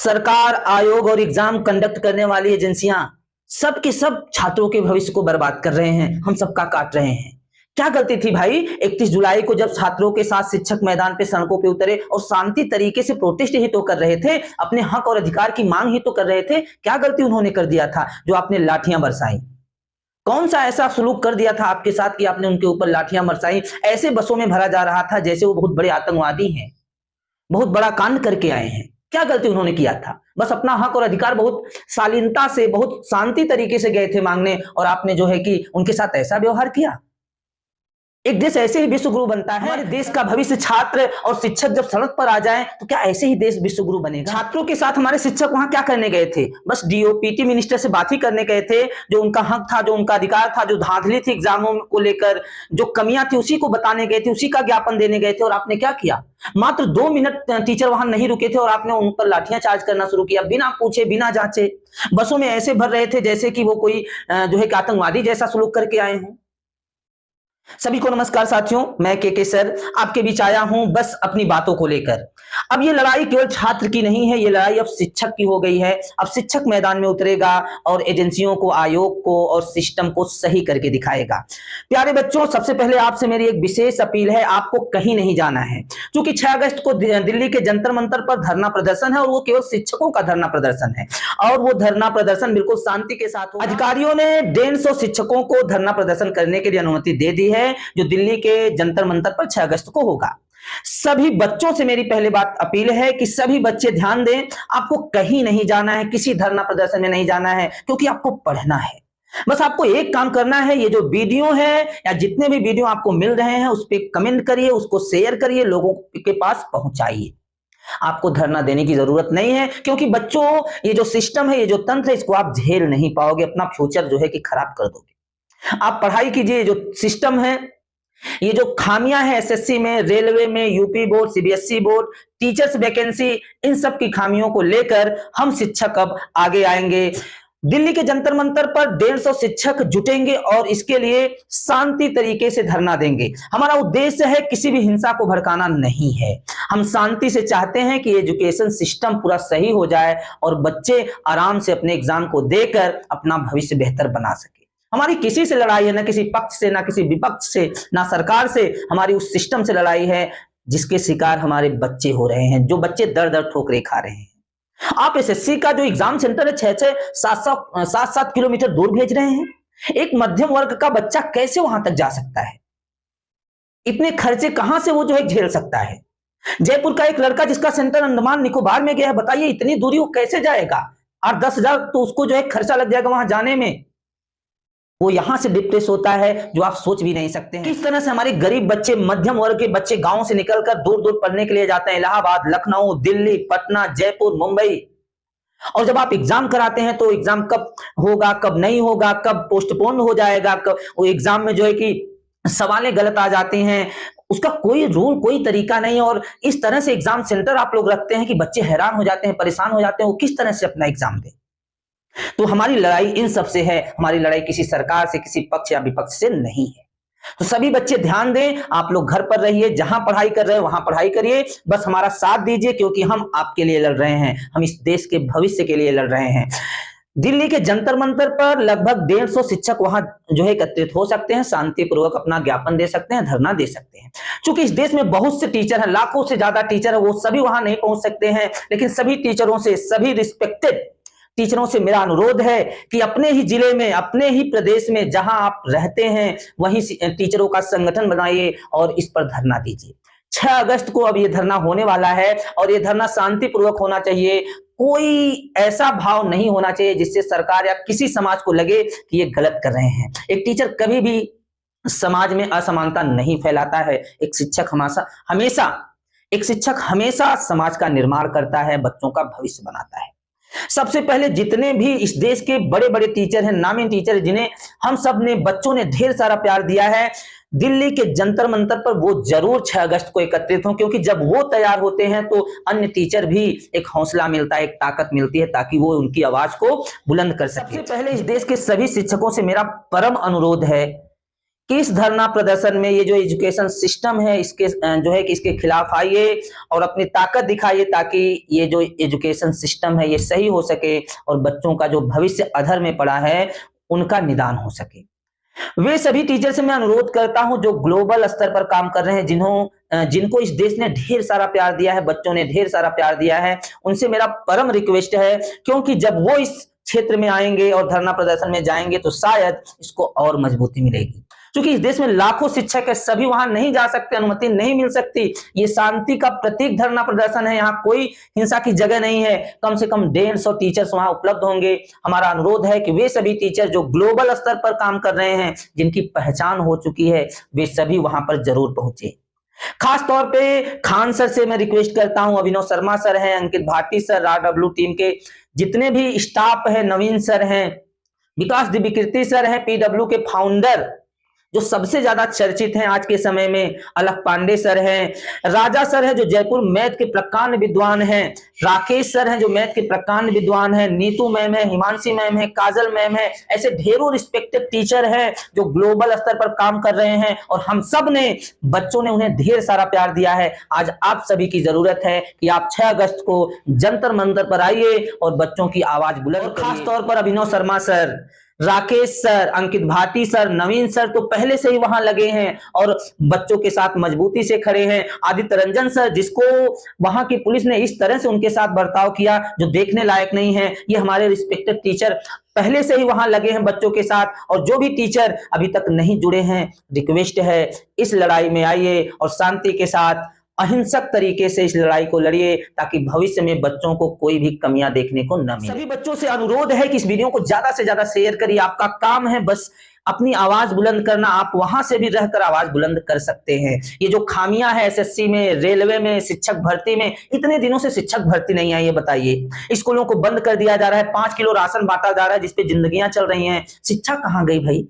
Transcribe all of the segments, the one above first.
सरकार, आयोग और एग्जाम कंडक्ट करने वाली एजेंसियां सब के सब छात्रों के भविष्य को बर्बाद कर रहे हैं, हम सबका काट रहे हैं। क्या गलती थी भाई 31 जुलाई को जब छात्रों के साथ शिक्षक मैदान पे सड़कों पे उतरे और शांति तरीके से प्रोटेस्ट ही तो कर रहे थे, अपने हक और अधिकार की मांग ही तो कर रहे थे। क्या गलती उन्होंने कर दिया था जो आपने लाठियां बरसाई? कौन सा ऐसा सलूक कर दिया था आपके साथ कि आपने उनके ऊपर लाठियां बरसाई? ऐसे बसों में भरा जा रहा था जैसे वो बहुत बड़े आतंकवादी हैं, बहुत बड़ा कांड करके आए हैं। क्या गलती उन्होंने किया था? बस अपना हक और अधिकार बहुत शालीनता से, बहुत शांति तरीके से गए थे मांगने, और आपने जो है कि उनके साथ ऐसा व्यवहार किया। एक देश ऐसे ही विश्वगुरु बनता है। हमारे देश का भविष्य छात्र और शिक्षक जब सड़क पर आ जाएं तो क्या ऐसे ही देश विश्वगुरु बनेगा? छात्रों के साथ हमारे शिक्षक वहां क्या करने गए थे? बस डीओपीटी मिनिस्टर से बात ही करने गए थे। जो उनका हक था, जो उनका अधिकार था, जो धांधली थी एग्जामों को लेकर, जो कमियां थी उसी को बताने गए थे, उसी का ज्ञापन देने गए थे। और आपने क्या किया? मात्र 2 मिनट टीचर वहां नहीं रुके थे और आपने उन पर लाठियां चार्ज करना शुरू किया, बिना पूछे, बिना जांचे। बसों में ऐसे भर रहे थे जैसे कि वो कोई जो है कि आतंकवादी जैसा सलूक करके आए हैं। सभी को नमस्कार साथियों, मैं के सर आपके बीच आया हूं बस अपनी बातों को लेकर। अब ये लड़ाई केवल छात्र की नहीं है, ये लड़ाई अब शिक्षक की हो गई है। अब शिक्षक मैदान में उतरेगा और एजेंसियों को, आयोग को और सिस्टम को सही करके दिखाएगा। प्यारे बच्चों, सबसे पहले आपसे मेरी एक विशेष अपील है, आपको कहीं नहीं जाना है। क्योंकि 6 अगस्त को दिल्ली के जंतर मंतर पर धरना प्रदर्शन है और वो केवल शिक्षकों का धरना प्रदर्शन है, और वो धरना प्रदर्शन बिल्कुल शांति के साथ होगा। अधिकारियों ने 150 शिक्षकों को धरना प्रदर्शन करने के लिए अनुमति दे दी है, जो दिल्ली के जंतर मंतर पर 6 अगस्त को होगा। सभी बच्चों से मेरी पहले बात अपील है कि सभी बच्चे ध्यान दें, आपको कहीं नहीं जाना है, किसी धरना प्रदर्शन में नहीं जाना है, क्योंकि आपको पढ़ना है। बस आपको एक काम करना है, ये जो वीडियो है या जितने भी वीडियो आपको मिल रहे हैं उस पर कमेंट करिए, उसको शेयर करिए, लोगों के पास पहुंचाइए। आपको धरना देने की जरूरत नहीं है, क्योंकि बच्चों ये जो सिस्टम है, ये जो तंत्र है, इसको आप झेल नहीं पाओगे, अपना फ्यूचर जो है कि खराब कर दोगे। आप पढ़ाई कीजिए, जो सिस्टम है, ये जो खामियां हैं एसएससी में, रेलवे में, UP board, CBSE board, teachers vacancy, इन सब की खामियों को लेकर हम शिक्षक अब आगे आएंगे। दिल्ली के जंतर मंतर पर 150 शिक्षक जुटेंगे और इसके लिए शांति तरीके से धरना देंगे। हमारा उद्देश्य है किसी भी हिंसा को भड़काना नहीं है। हम शांति से चाहते हैं कि एजुकेशन सिस्टम पूरा सही हो जाए और बच्चे आराम से अपने एग्जाम को देकर अपना भविष्य बेहतर बना सके। हमारी किसी से लड़ाई है, ना किसी पक्ष से, ना किसी विपक्ष से, ना सरकार से, हमारी उस सिस्टम से लड़ाई है जिसके शिकार हमारे बच्चे हो रहे हैं, जो बच्चे दर दर ठोकरे खा रहे हैं। आप एसएससी का जो एग्जाम सेंटर है 6-6, 7-7 किलोमीटर दूर भेज रहे हैं। एक मध्यम वर्ग का बच्चा कैसे वहां तक जा सकता है? इतने खर्चे कहां से वो जो है झेल सकता है? जयपुर का एक लड़का जिसका सेंटर अंडमान निकोबार में गया है, बताइए इतनी दूरी वो कैसे जाएगा? 8-10 हजार तो उसको जो है खर्चा लग जाएगा वहां जाने में। वो यहां से डिप्रेस होता है जो आप सोच भी नहीं सकते हैं। किस तरह से हमारे गरीब बच्चे, मध्यम वर्ग के बच्चे गांव से निकलकर दूर दूर पढ़ने के लिए जाते हैं, इलाहाबाद, लखनऊ, दिल्ली, पटना, जयपुर, मुंबई। और जब आप एग्जाम कराते हैं तो एग्जाम कब होगा, कब नहीं होगा, कब पोस्टपोन हो जाएगा, कब वो एग्जाम में जो है कि सवालें गलत आ जाती हैं, उसका कोई रूल, कोई तरीका नहीं। और इस तरह से एग्जाम सेंटर आप लोग रखते हैं कि बच्चे हैरान हो जाते हैं, परेशान हो जाते हैं, वो किस तरह से अपना एग्जाम दें। तो हमारी लड़ाई इन सब से है, हमारी लड़ाई किसी सरकार से, किसी पक्ष या विपक्ष से नहीं है। तो सभी बच्चे ध्यान दें, आप लोग घर पर रहिए, जहां पढ़ाई कर रहे हैं वहां पढ़ाई करिए, बस हमारा साथ दीजिए, क्योंकि हम आपके लिए लड़ रहे हैं, हम इस देश के भविष्य के लिए लड़ रहे हैं। दिल्ली के जंतर मंतर पर लगभग 150 शिक्षक वहां जो है एकत्रित हो सकते हैं, शांतिपूर्वक अपना ज्ञापन दे सकते हैं, धरना दे सकते हैं। क्योंकि इस देश में बहुत से टीचर हैं, लाखों से ज्यादा टीचर है, वो सभी वहां नहीं पहुंच सकते हैं, लेकिन सभी टीचरों से, सभी रिस्पेक्टेड टीचरों से मेरा अनुरोध है कि अपने ही जिले में, अपने ही प्रदेश में जहां आप रहते हैं वहीं टीचरों का संगठन बनाइए और इस पर धरना दीजिए। 6 अगस्त को अब ये धरना होने वाला है और ये धरना शांतिपूर्वक होना चाहिए। कोई ऐसा भाव नहीं होना चाहिए जिससे सरकार या किसी समाज को लगे कि ये गलत कर रहे हैं। एक टीचर कभी भी समाज में असमानता नहीं फैलाता है। एक शिक्षक हमेशा समाज का निर्माण करता है, बच्चों का भविष्य बनाता है। सबसे पहले जितने भी इस देश के बड़े बड़े टीचर हैं, नामी टीचर, जिन्हें हम सब ने, बच्चों ने ढेर सारा प्यार दिया है, दिल्ली के जंतर मंतर पर वो जरूर 6 अगस्त को एकत्रित हों, क्योंकि जब वो तैयार होते हैं तो अन्य टीचर भी एक हौसला मिलता है, एक ताकत मिलती है, ताकि वो उनकी आवाज को बुलंद कर सके। सबसे पहले इस देश के सभी शिक्षकों से मेरा परम अनुरोध है कि इस धरना प्रदर्शन में ये जो एजुकेशन सिस्टम है इसके जो है कि इसके खिलाफ आइए और अपनी ताकत दिखाइए, ताकि ये जो एजुकेशन सिस्टम है ये सही हो सके और बच्चों का जो भविष्य अधर में पड़ा है उनका निदान हो सके। वे सभी टीचर से मैं अनुरोध करता हूं जो ग्लोबल स्तर पर काम कर रहे हैं, जिनको इस देश ने ढेर सारा प्यार दिया है, बच्चों ने ढेर सारा प्यार दिया है, उनसे मेरा परम रिक्वेस्ट है, क्योंकि जब वो इस क्षेत्र में आएंगे और धरना प्रदर्शन में जाएंगे तो शायद इसको और मजबूती मिलेगी। क्योंकि इस देश में लाखों शिक्षक है, सभी वहां नहीं जा सकते, अनुमति नहीं मिल सकती। ये शांति का प्रतीक धरना प्रदर्शन है, यहाँ कोई हिंसा की जगह नहीं है। कम से कम 150 टीचर्स वहां उपलब्ध होंगे। हमारा अनुरोध है कि वे सभी टीचर जो ग्लोबल स्तर पर काम कर रहे हैं, जिनकी पहचान हो चुकी है, वे सभी वहां पर जरूर पहुंचे। खास तौर पे खान सर से मैं रिक्वेस्ट करता हूं, अभिनव शर्मा सर हैं, अंकित भाटी सर, RW टीम के जितने भी स्टाफ है, नवीन सर हैं, विकास दिव्यकीर्ति सर हैं, PW के फाउंडर जो सबसे ज्यादा चर्चित हैं आज के समय में, अलख पांडे सर हैं, राजा सर हैं जो जयपुर मैथ के प्रकांड विद्वान हैं, राकेश सर हैं जो मैथ के प्रकांड विद्वान हैं, नीतू मैम है, हिमांशी मैम है, काजल मैम है, ऐसे ढेरों रिस्पेक्टेड टीचर हैं जो ग्लोबल स्तर पर काम कर रहे हैं और हम सब ने, बच्चों ने उन्हें ढेर सारा प्यार दिया है। आज आप सभी की जरूरत है कि आप 6 अगस्त को जंतर मंतर पर आइए और बच्चों की आवाज बुलंद करिए। खास तौर पर अभिनव शर्मा सर, राकेश सर, अंकित भाटी सर, नवीन सर तो पहले से ही वहां लगे हैं और बच्चों के साथ मजबूती से खड़े हैं। आदित्य रंजन सर, जिसको वहां की पुलिस ने इस तरह से उनके साथ बर्ताव किया जो देखने लायक नहीं है, ये हमारे रिस्पेक्टेड टीचर पहले से ही वहां लगे हैं बच्चों के साथ। और जो भी टीचर अभी तक नहीं जुड़े हैं, रिक्वेस्ट है इस लड़ाई में आइए और शांति के साथ अहिंसक तरीके से इस लड़ाई को लड़िए, ताकि भविष्य में बच्चों को कोई भी कमियां देखने को न मिले। सभी बच्चों से अनुरोध है कि इस वीडियो को ज्यादा से ज्यादा शेयर करिए। आपका काम है बस अपनी आवाज बुलंद करना, आप वहां से भी रहकर आवाज बुलंद कर सकते हैं। ये जो खामियां है SSC में, रेलवे में, शिक्षक भर्ती में, इतने दिनों से शिक्षक भर्ती नहीं आई है, बताइए। स्कूलों को बंद कर दिया जा रहा है, 5 किलो राशन बांटा जा रहा है जिसपे जिंदगियां चल रही हैं, शिक्षा कहां गई भाई?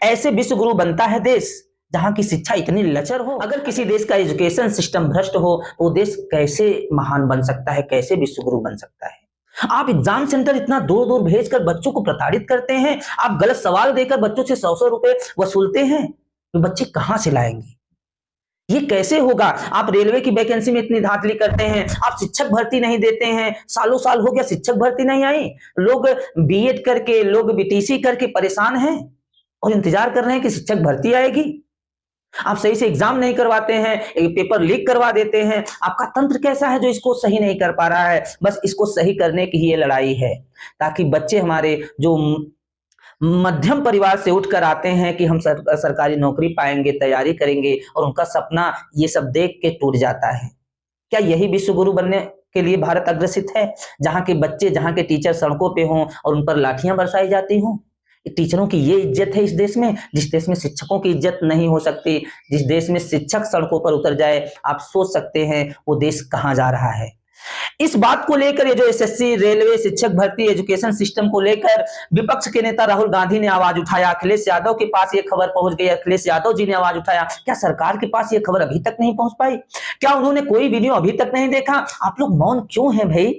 ऐसे विश्व गुरु बनता है देश जहां की शिक्षा इतनी लचर हो। अगर किसी देश का एजुकेशन सिस्टम भ्रष्ट हो तो वो देश कैसे महान बन सकता है, कैसे विश्वगुरु बन सकता है? आप एग्जाम सेंटर इतना दूर दूर भेजकर बच्चों को प्रताड़ित करते हैं, आप गलत सवाल देकर बच्चों से 100-100 रुपए वसूलते हैं, तो बच्चे कहां से लाएंगे? ये कैसे होगा? आप रेलवे की वैकेंसी में इतनी धांधली करते हैं, आप शिक्षक भर्ती नहीं देते हैं, सालों साल हो गया शिक्षक भर्ती नहीं आई। लोग B.Ed करके, लोग BTC करके परेशान हैं और इंतजार कर रहे हैं कि शिक्षक भर्ती आएगी। आप सही से एग्जाम नहीं करवाते हैं, पेपर लीक करवा देते हैं। आपका तंत्र कैसा है जो इसको सही नहीं कर पा रहा है? बस इसको सही करने की ये लड़ाई है, ताकि बच्चे हमारे जो मध्यम परिवार से उठकर आते हैं कि हम सरकारी नौकरी पाएंगे, तैयारी करेंगे, और उनका सपना ये सब देख के टूट जाता है। क्या यही विश्वगुरु बनने के लिए भारत अग्रसित है, जहां के बच्चे, जहां के टीचर सड़कों पे हों और उन पर लाठियां बरसाई जाती हों? टीचरों की ये इज्जत है इस देश में, जिस देश में शिक्षकों की इज्जत नहीं हो सकती, जिस देश में शिक्षक सड़कों पर उतर जाए, आप सोच सकते हैं वो देश कहां जा रहा है। इस बात को लेकर ये जो SSC, रेलवे, शिक्षक भर्ती, एजुकेशन सिस्टम को लेकर विपक्ष के नेता राहुल गांधी ने आवाज उठाया, अखिलेश यादव के पास ये खबर पहुंच गई, अखिलेश यादव जी ने आवाज उठाया। क्या सरकार के पास ये खबर अभी तक नहीं पहुंच पाई? क्या उन्होंने कोई वीडियो अभी तक नहीं देखा? आप लोग मौन क्यों हैं भाई?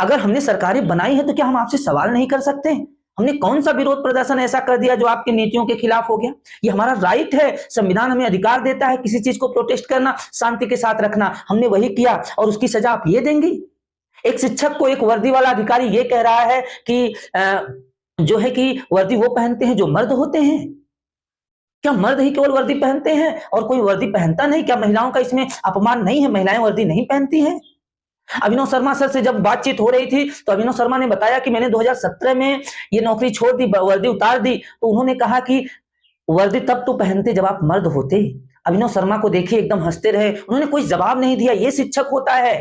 अगर हमने सरकारें बनाई है तो क्या हम आपसे सवाल नहीं कर सकते? हमने कौन सा विरोध प्रदर्शन ऐसा कर दिया जो आपकी नीतियों के खिलाफ हो गया? ये हमारा राइट है, संविधान हमें अधिकार देता है किसी चीज को प्रोटेस्ट करना, शांति के साथ रखना। हमने वही किया और उसकी सजा आप ये देंगी? एक शिक्षक को एक वर्दी वाला अधिकारी ये कह रहा है कि जो है कि वर्दी वो पहनते हैं जो मर्द होते हैं। क्या मर्द ही केवल वर्दी पहनते हैं और कोई वर्दी पहनता नहीं? क्या महिलाओं का इसमें अपमान नहीं है? महिलाएं वर्दी नहीं पहनती हैं? अभिनव शर्मा सर से जब बातचीत हो रही थी तो अभिनव शर्मा ने बताया कि मैंने 2017 में ये नौकरी छोड़ दी, वर्दी उतार दी। तो उन्होंने कहा कि वर्दी तब तो पहनते जब आप मर्द होते। अभिनव शर्मा को देखिए, एकदम हंसते रहे, उन्होंने कोई जवाब नहीं दिया। ये शिक्षक होता है।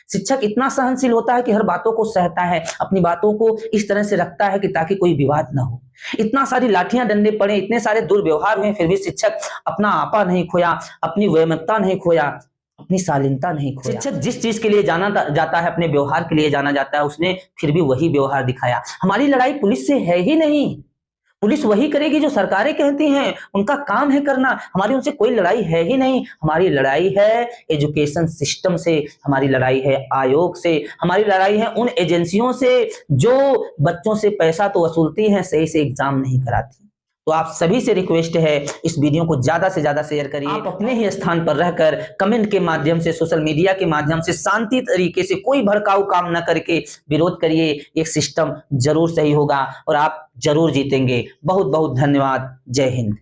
शिक्षक इतना सहनशील होता है कि हर बातों को सहता है, अपनी बातों को इस तरह से रखता है कि ताकि कोई विवाद ना हो। इतना सारी लाठियां डंडे पड़े, इतने सारे दुर्व्यवहार हुए, फिर भी शिक्षक अपना आपा नहीं खोया, अपनी वैमनता नहीं खोया, अपनी शालीनता नहीं खोया। शिक्षक जिस चीज के लिए जाना जाता है, अपने व्यवहार के लिए जाना जाता है, उसने फिर भी वही व्यवहार दिखाया। हमारी लड़ाई पुलिस से है ही नहीं। पुलिस वही करेगी जो सरकारें कहती हैं, उनका काम है करना। हमारी उनसे कोई लड़ाई है ही नहीं। हमारी लड़ाई है एजुकेशन सिस्टम से, हमारी लड़ाई है आयोग से, हमारी लड़ाई है उन एजेंसियों से जो बच्चों से पैसा तो वसूलती हैं, सही से एग्जाम नहीं कराती। तो आप सभी से रिक्वेस्ट है, इस वीडियो को ज्यादा से ज्यादा शेयर करिए। आप अपने ही स्थान पर रहकर कमेंट के माध्यम से, सोशल मीडिया के माध्यम से शांति तरीके से, कोई भड़काऊ काम न करके विरोध करिए। एक सिस्टम जरूर सही होगा और आप जरूर जीतेंगे। बहुत बहुत धन्यवाद। जय हिंद।